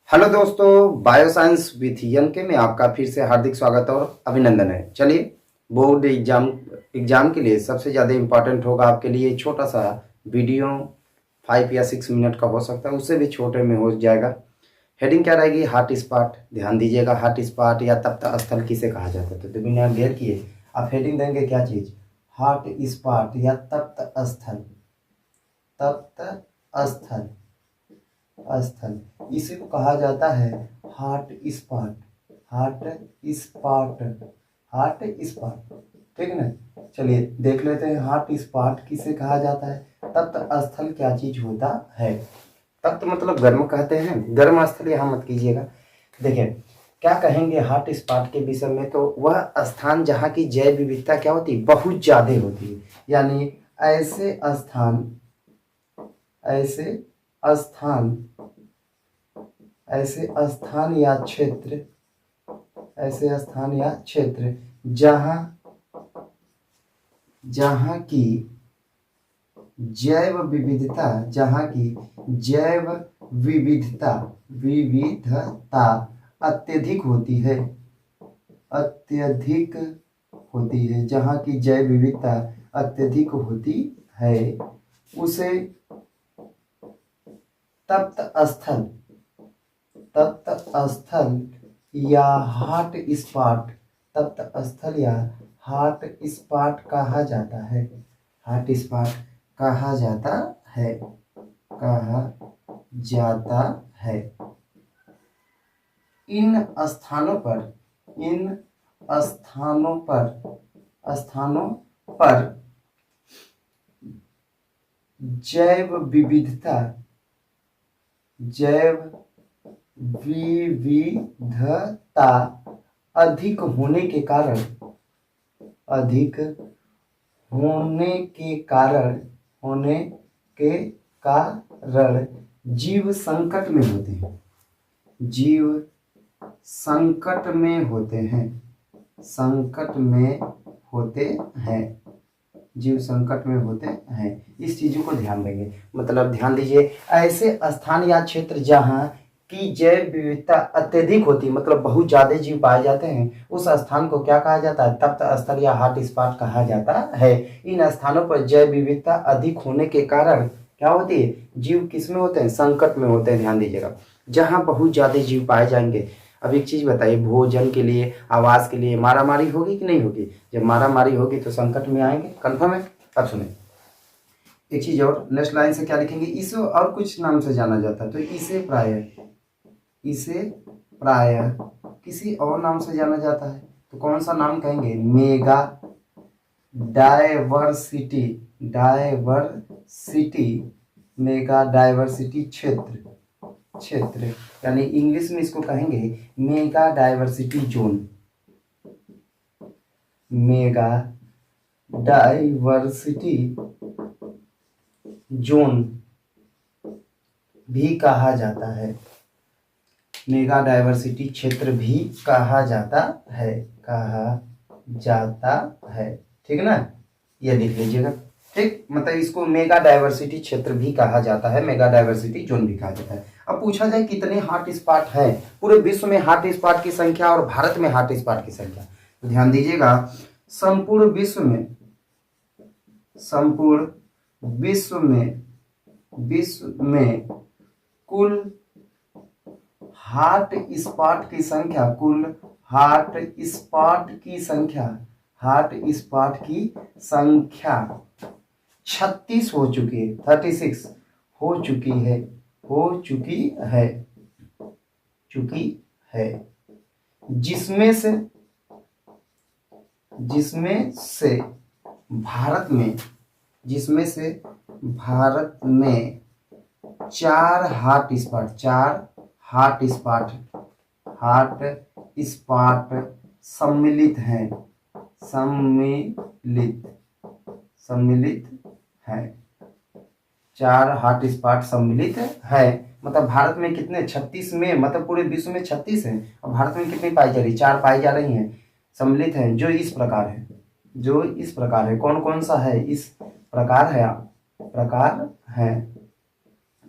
Hello दोस्तों, bioscience with यन के में आपका फिर से हार्दिक स्वागत और अभिनंदन है। चलिए, बोर्ड एग्जाम के लिए सबसे ज़्यादा इम्पोर्टेंट होगा आपके लिए छोटा सा वीडियो 5 या 6 मिनट का हो सकता है, उससे भी छोटे में हो जाएगा। हेडिंग क्या रहेगी? Heart spot. ध्यान दीजिएगा, हार्ट स्पॉट या तप्त स्थल किसे कहा जाता है। तो बिना देर किए आप हेडिंग देंगे क्या चीज़? हार्ट स्पॉट या तप्त स्थल। तप्त स्थल स्थल इसी को कहा जाता है heart spot. Heart spot. Heart spot, ठीक है ना। चलिए देख लेते हैं हार्ट स्पॉट किसे कहा जाता है। तप्त स्थल क्या चीज होता है? तप्त मतलब गर्म कहते हैं, गर्म स्थल यहाँ मत कीजिएगा। देखिए क्या कहेंगे हार्ट स्पॉट के विषय में, तो वह स्थान जहाँ की जैव विविधता क्या होती है, बहुत ज्यादा होती है। यानी ऐसे स्थान ऐसे स्थान ऐसे स्थान या क्षेत्र ऐसे स्थान या क्षेत्र जहाँ जहाँ की जैव विविधता जहाँ की जैव विविधता विविधता अत्यधिक होती है। अत्यधिक होती है, जहाँ की जैव विविधता अत्यधिक होती है उसे तप्त स्थल तप्त स्थल या हार्ट स्पॉट तप्त स्थल या हार्ट स्पॉट कहा जाता है। हार्ट स्पॉट कहा जाता है। कहा जाता है। इन स्थानों पर जैव विविधता अधिक होने के कारण जीव संकट में होते हैं। जीव संकट में होते हैं। जीव संकट में होते हैं। इस चीजों को ध्यान देंगे। मतलब ध्यान दीजिए, ऐसे स्थान या क्षेत्र जहाँ की जैव विविधता अत्यधिक होती, मतलब बहुत ज्यादा जीव पाए जाते हैं, उस स्थान को क्या कहा जाता है? तप्त स्थल या हॉट स्पॉट कहा जाता है। इन स्थानों पर जैव विविधता अधिक होने के कारण क्या होती है? जीव किस में होते हैं? संकट में होते हैं। ध्यान दीजिएगा, जहाँ बहुत ज्यादा जीव पाए जाएंगे। अब एक चीज बताइए, भोजन के लिए, आवास के लिए मारामारी होगी कि नहीं होगी? जब मारामारी होगी तो संकट में आएंगे, कंफर्म है। अब सुने एक चीज और, नेक्स्ट लाइन से क्या लिखेंगे? इसे और कुछ नाम से जाना जाता है, तो इसे प्राय किसी और नाम से जाना जाता है। तो कौन सा नाम कहेंगे? मेगा डायवर्सिटी मेगा डायवर्सिटी क्षेत्र यानी इंग्लिश में इसको कहेंगे mega diversity zone. Mega diversity zone भी कहा जाता है। मेगा डायवर्सिटी क्षेत्र भी कहा जाता है। ठीक है ना, ये लिख लीजिएगा। ठीक, मतलब इसको मेगा डायवर्सिटी क्षेत्र भी कहा जाता है, मेगा डायवर्सिटी जोन भी कहा जाता है। अब पूछा जाए कितने हॉट स्पॉट हैं पूरे विश्व में? हॉट स्पॉट की संख्या और भारत में हॉट स्पॉट की संख्या, तो ध्यान दीजिएगा। संपूर्ण विश्व में कुल हॉट स्पॉट की संख्या 36 हो चुकी है। 36 हो चुकी है जिसमें से भारत में 4 हॉट स्पॉट सम्मिलित हैं। सम्मिलित है। 4 हॉट स्पॉट सम्मिलित है। मतलब भारत में कितने? 36 में, मतलब पूरे विश्व में 36 है और भारत में कितनी पाई जा रही? 4 पाई जा रही हैं, सम्मिलित हैं, जो इस प्रकार है। कौन कौन सा है? इस प्रकार है।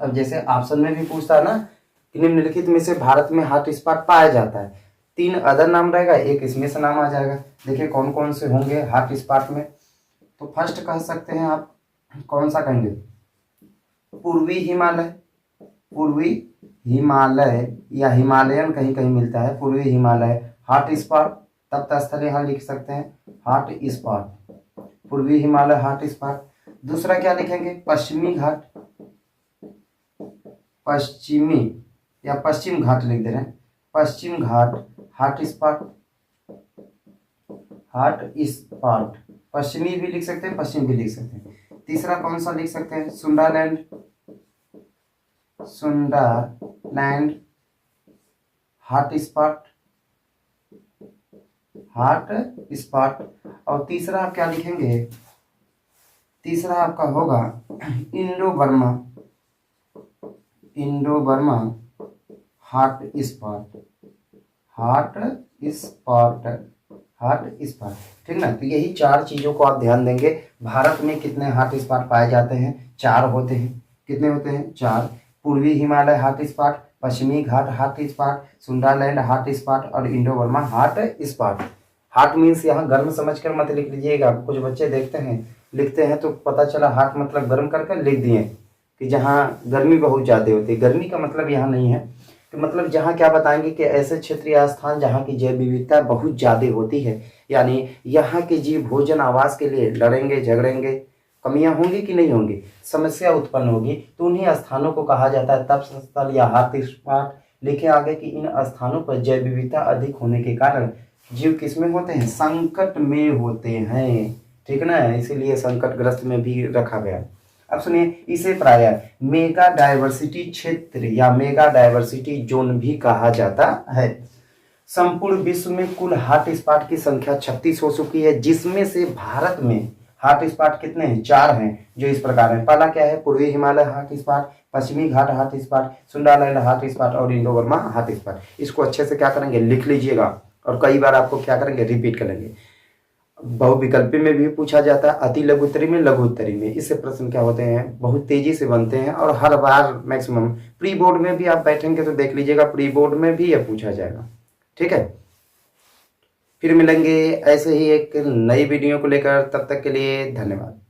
अब जैसे ऑप्शन में भी पूछता है ना निम्नलिखित में से भारत में हॉट स्पॉट पाया जाता है। 3 अदर नाम रहेगा, एक इसमें से नाम आ जाएगा। देखिए कौन कौन से होंगे हॉट स्पॉट में। तो फर्स्ट कह सकते हैं आप, कौन सा कहेंगे? पूर्वी हिमालय। पूर्वी हिमालय या हिमालयन कहीं कहीं मिलता है। पूर्वी हिमालय हॉट स्पॉट, तप्त स्थल यहाँ लिख सकते हैं हॉट स्पॉट, पूर्वी हिमालय हॉट स्पॉट। दूसरा क्या लिखेंगे? पश्चिमी घाट, पश्चिमी या पश्चिम घाट लिख दे रहे हैं, पश्चिम घाट हॉट स्पॉट, हॉट स्पॉट। पश्चिमी भी लिख सकते हैं, पश्चिम भी लिख सकते हैं। तीसरा कौन सा लिख सकते हैं? Sundaland, Sundaland hot spot, hot spot. और तीसरा आप क्या लिखेंगे? तीसरा आपका होगा Indo Burma, Indo Burma hot spot, hot spot, hot spot. ठीक ना? तो यही 4 चीजों को आप ध्यान देंगे। भारत में कितने हॉट स्पॉट पाए जाते हैं? 4 होते हैं। कितने होते हैं? 4। पूर्वी हिमालय हॉट स्पॉट, पश्चिमी Ghat hot spot, Sundaland hot spot और Indo Burma hot spot. Hot means यहाँ गर्म समझकर मत लिख लीजिएगा। कुछ बच्चे देखते हैं लिखते हैं तो पता चला हॉट मतलब गर्म करके लिख दिए कि जहाँ गर्मी बहुत ज़्यादा होती है। गर्मी का मतलब यहाँ नहीं है, तो मतलब जहाँ क्या बताएंगे कि ऐसे क्षेत्र या स्थान जहाँ की जैव विविधता बहुत ज़्यादा होती है, यानी यहाँ के जीव भोजन आवास के लिए लड़ेंगे झगड़ेंगे, कमियां होंगी कि नहीं होंगी, समस्या उत्पन्न होगी, तो उन्हीं स्थानों को कहा जाता है तप स्थल या हॉट स्पॉट। लिखे आगे कि इन स्थानों पर जैव विविधता अधिक होने के कारण जीव किसमें होते हैं? संकट में होते हैं। ठीक ना? इसीलिए संकटग्रस्त में भी रखा गया। अब सुनिए, इसे प्रायः मेगा डायवर्सिटी क्षेत्र या मेगा डायवर्सिटी जोन भी कहा जाता है। संपूर्ण विश्व में कुल हॉट स्पॉट की संख्या 36 हो चुकी है, जिसमें से भारत में हॉट स्पॉट कितने हैं? 4 हैं, जो इस प्रकार हैं। पहला क्या है? पूर्वी हिमालय हॉट स्पॉट, पश्चिमी Ghat hot spot, Sundaland hot spot और इंडो बर्मा हॉट स्पॉट। इसको अच्छे से क्या करेंगे? लिख लीजिएगा और कई बार आपको क्या करेंगे? रिपीट करेंगे। बहुविकल्पी में भी पूछा जाता है, अति लघु उत्तरी में, लघु उत्तरी में। इससे प्रश्न क्या होते हैं? बहुत तेजी से बनते हैं और हर बार मैक्सिमम प्री बोर्ड में भी आप बैठेंगे तो देख लीजिएगा, प्री बोर्ड में भी यह पूछा जाएगा। ठीक है, फिर मिलेंगे ऐसे ही एक नई वीडियो को लेकर। तब तक के लिए धन्यवाद।